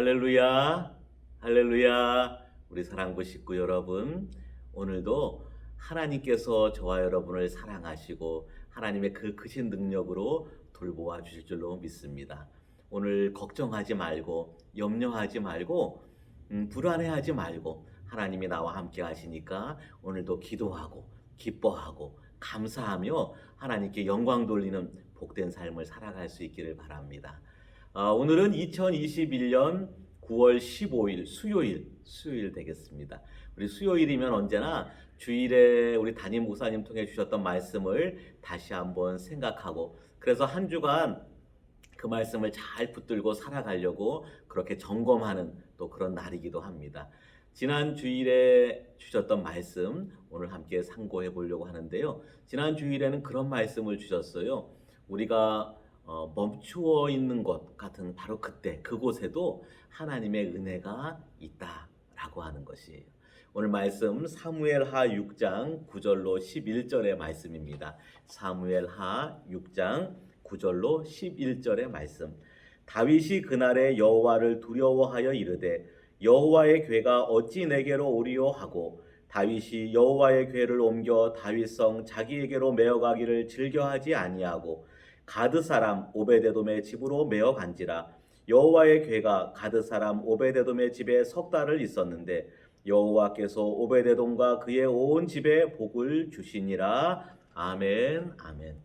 할렐루야, 할렐루야, 우리 사랑부 식구 여러분, 오늘도 하나님께서 저와 여러분을 사랑하시고 하나님의 그 크신 능력으로 돌보아 주실 줄로 믿습니다. 오늘 걱정하지 말고 염려하지 말고 불안해하지 말고 하나님이 나와 함께 하시니까 오늘도 기도하고 기뻐하고 감사하며 하나님께 영광 돌리는 복된 삶을 살아갈 수 있기를 바랍니다. 오늘은 2021년 9월 15일 수요일 되겠습니다. 우리 수요일이면 언제나 주일에 우리 담임 목사님 통해 주셨던 말씀을 다시 한번 생각하고, 그래서 한 주간 그 말씀을 잘 붙들고 살아가려고 그렇게 점검하는 또 그런 날이기도 합니다. 지난 주일에 주셨던 말씀 오늘 함께 상고해 보려고 하는데요. 지난 주일에는 그런 말씀을 주셨어요. 우리가 멈추어 있는 것 같은 바로 그때 그곳에도 하나님의 은혜가 있다라고 하는 것이에요. 오늘 말씀 사무엘하 6장 9절로 11절의 말씀입니다. 사무엘하 6장 9절로 11절의 말씀. 다윗이 그날에 여호와를 두려워하여 이르되 여호와의 궤가 어찌 내게로 오리요 하고, 다윗이 여호와의 궤를 옮겨 다윗성 자기에게로 메어가기를 즐겨하지 아니하고 가드 사람 오베데돔의 집으로 메어 간지라. 여호와의 궤가 가드 사람 오베데돔의 집에 석 달을 있었는데 여호와께서 오베데돔과 그의 온 집에 복을 주시니라. 아멘, 아멘.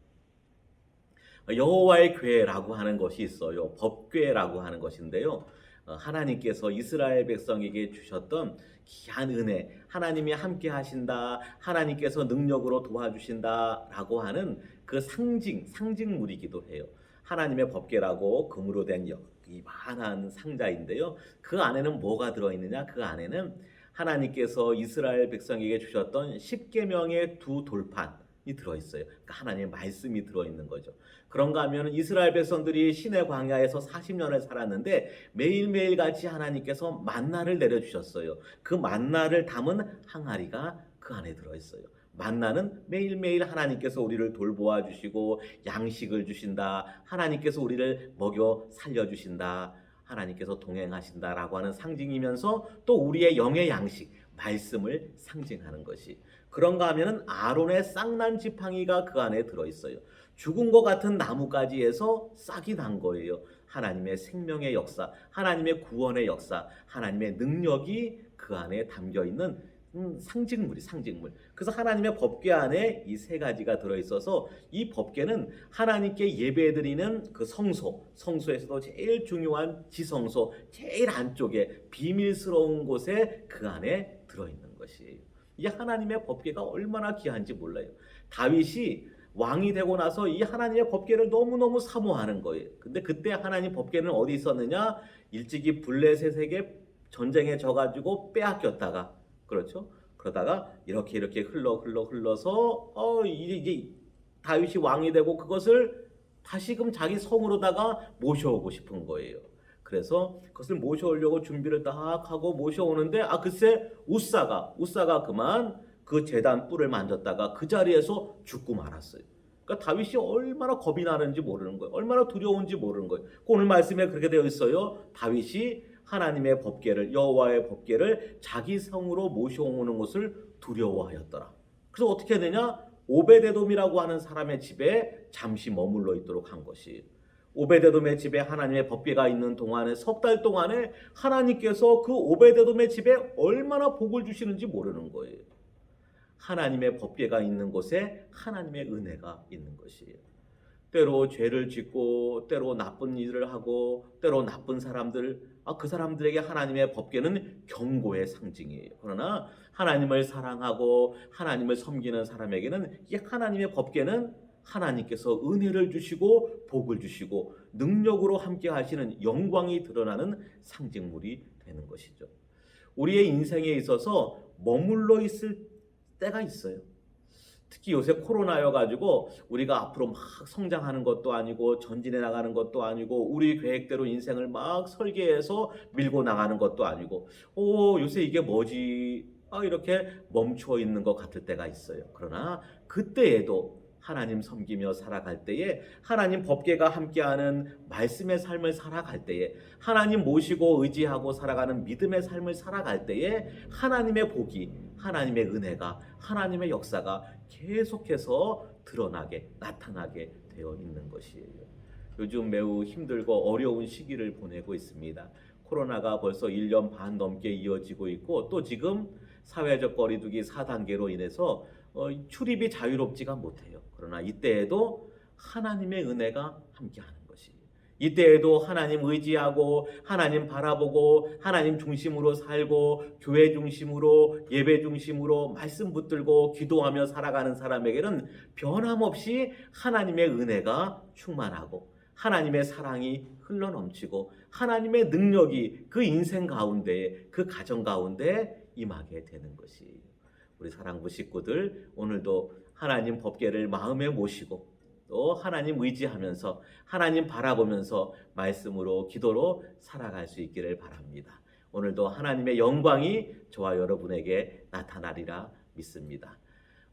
여호와의 궤라고 하는 것이 있어요. 법궤라고 하는 것인데요. 하나님께서 이스라엘 백성에게 주셨던 귀한 은혜, 하나님이 함께 하신다, 하나님께서 능력으로 도와주신다라고 하는 그 상징물이기도 해요. 하나님의 법궤라고 금으로 된 이만한 상자인데요. 그 안에는 뭐가 들어있느냐? 그 안에는 하나님께서 이스라엘 백성에게 주셨던 10계명의 두 돌판이 들어있어요. 그러니까 하나님의 말씀이 들어있는 거죠. 그런가 하면 이스라엘 백성들이 시내 광야에서 40년을 살았는데 매일매일 같이 하나님께서 만나를 내려주셨어요. 그 만나를 담은 항아리가 그 안에 들어있어요. 만나는 매일매일 하나님께서 우리를 돌보아 주시고 양식을 주신다, 하나님께서 우리를 먹여 살려주신다, 하나님께서 동행하신다라고 하는 상징이면서 또 우리의 영의 양식, 말씀을 상징하는 것이, 그런가 하면은 아론의 쌍난 지팡이가 그 안에 들어있어요. 죽은 것 같은 나뭇가지에서 싹이 난 거예요. 하나님의 생명의 역사, 하나님의 구원의 역사, 하나님의 능력이 그 안에 담겨있는 상징물. 그래서 하나님의 법궤 안에 이 세 가지가 들어있어서 이 법궤는 하나님께 예배드리는 그 성소에서도 제일 중요한 지성소, 제일 안쪽에 비밀스러운 곳에 그 안에 들어있는 것이에요. 이 하나님의 법궤가 얼마나 귀한지 몰라요. 다윗이 왕이 되고 나서 이 하나님의 법궤를 너무너무 사모하는 거예요. 근데 그때 하나님 법궤는 어디 있었느냐? 일찍이 블레셋에게 전쟁에 져가지고 빼앗겼다가, 그렇죠? 그러다가 이렇게 흘러서 이제 다윗이 왕이 되고 그것을 다시금 자기 성으로다가 모셔오고 싶은 거예요. 그래서 그것을 모셔오려고 준비를 딱 하고 모셔오는데 글쎄 우사가 그만 그 제단 뿔을 만졌다가 그 자리에서 죽고 말았어요. 그러니까 다윗이 얼마나 겁이 나는지 모르는 거예요. 얼마나 두려운지 모르는 거예요. 오늘 말씀에 그렇게 되어 있어요. 다윗이 하나님의 법궤를, 여호와의 법궤를 자기 성으로 모셔오는 것을 두려워하였더라. 그래서 어떻게 되냐? 오베데돔이라고 하는 사람의 집에 잠시 머물러 있도록 한 것이, 오베데돔의 집에 하나님의 법궤가 있는 동안에 석 달 동안에 하나님께서 그 오베데돔의 집에 얼마나 복을 주시는지 모르는 거예요. 하나님의 법궤가 있는 곳에 하나님의 은혜가 있는 것이에요. 때로 죄를 짓고 때로 나쁜 일을 하고 때로 나쁜 사람들, 그 사람들에게 하나님의 법궤는 경고의 상징이에요. 그러나 하나님을 사랑하고 하나님을 섬기는 사람에게는 이 하나님의 법궤는 하나님께서 은혜를 주시고 복을 주시고 능력으로 함께 하시는 영광이 드러나는 상징물이 되는 것이죠. 우리의 인생에 있어서 머물러 있을 때가 있어요. 특히 요새 코로나여가지고 우리가 앞으로 막 성장하는 것도 아니고 전진해 나가는 것도 아니고 우리 계획대로 인생을 막 설계해서 밀고 나가는 것도 아니고 요새 이게 뭐지? 이렇게 멈춰 있는 것 같을 때가 있어요. 그러나 그때에도 하나님 섬기며 살아갈 때에, 하나님 법궤가 함께하는 말씀의 삶을 살아갈 때에, 하나님 모시고 의지하고 살아가는 믿음의 삶을 살아갈 때에 하나님의 복이, 하나님의 은혜가, 하나님의 역사가 계속해서 드러나게, 나타나게 되어 있는 것이에요. 요즘 매우 힘들고 어려운 시기를 보내고 있습니다. 코로나가 벌써 1년 반 넘게 이어지고 있고, 또 지금 사회적 거리두기 4단계로 인해서 출입이 자유롭지가 못해요. 그러나 이때에도 하나님의 은혜가 함께하는 것이, 이때에도 하나님 의지하고 하나님 바라보고 하나님 중심으로 살고 교회 중심으로 예배 중심으로 말씀 붙들고 기도하며 살아가는 사람에게는 변함없이 하나님의 은혜가 충만하고 하나님의 사랑이 흘러넘치고 하나님의 능력이 그 인생 가운데, 그 가정 가운데 임하게 되는 것이에요. 우리 사랑부 식구들, 오늘도 하나님 법궤를 마음에 모시고 또 하나님 의지하면서 하나님 바라보면서 말씀으로 기도로 살아갈 수 있기를 바랍니다. 오늘도 하나님의 영광이 저와 여러분에게 나타나리라 믿습니다.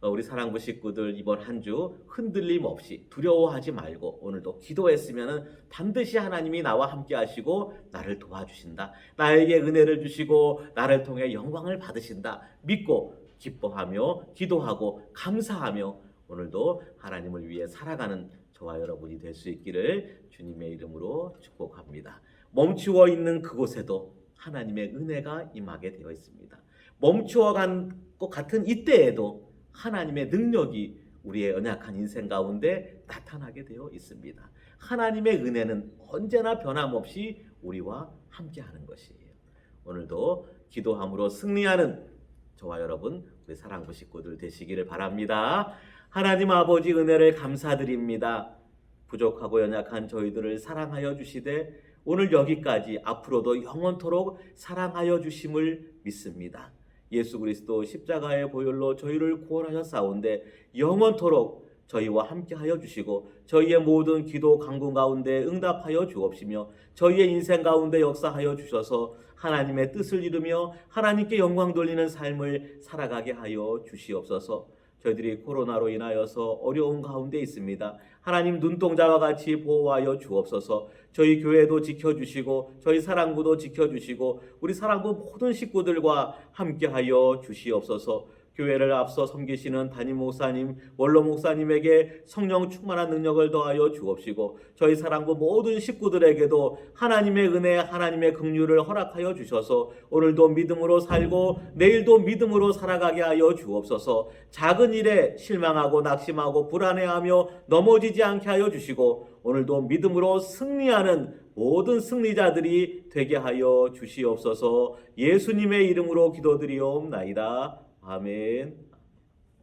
우리 사랑부 식구들, 이번 한 주 흔들림 없이 두려워하지 말고 오늘도 기도했으면 반드시 하나님이 나와 함께 하시고 나를 도와주신다, 나에게 은혜를 주시고 나를 통해 영광을 받으신다 믿고 기뻐하며 기도하고 감사하며 오늘도 하나님을 위해 살아가는 저와 여러분이 될 수 있기를 주님의 이름으로 축복합니다. 멈추어 있는 그곳에도 하나님의 은혜가 임하게 되어 있습니다. 멈추어 간 것 같은 이때에도 하나님의 능력이 우리의 연약한 인생 가운데 나타나게 되어 있습니다. 하나님의 은혜는 언제나 변함없이 우리와 함께하는 것이에요. 오늘도 기도함으로 승리하는 저와 여러분, 우리 사랑부 식구들 되시기를 바랍니다. 하나님 아버지, 은혜를 감사드립니다. 부족하고 연약한 저희들을 사랑하여 주시되 오늘 여기까지 앞으로도 영원토록 사랑하여 주심을 믿습니다. 예수 그리스도 십자가의 보혈로 저희를 구원하셨사온데 영원토록 저희와 함께하여 주시고 저희의 모든 기도 간구 가운데 응답하여 주옵시며 저희의 인생 가운데 역사하여 주셔서 하나님의 뜻을 이루며 하나님께 영광 돌리는 삶을 살아가게 하여 주시옵소서. 저희들이 코로나로 인하여서 어려운 가운데 있습니다. 하나님 눈동자와 같이 보호하여 주옵소서. 저희 교회도 지켜주시고 저희 사랑부도 지켜주시고 우리 사랑부 모든 식구들과 함께하여 주시옵소서. 교회를 앞서 섬기시는 담임 목사님, 원로 목사님에게 성령 충만한 능력을 더하여 주옵시고 저희 사랑부 모든 식구들에게도 하나님의 은혜, 하나님의 긍휼을 허락하여 주셔서 오늘도 믿음으로 살고 내일도 믿음으로 살아가게 하여 주옵소서. 작은 일에 실망하고 낙심하고 불안해하며 넘어지지 않게 하여 주시고 오늘도 믿음으로 승리하는 모든 승리자들이 되게 하여 주시옵소서. 예수님의 이름으로 기도드리옵나이다. 아멘.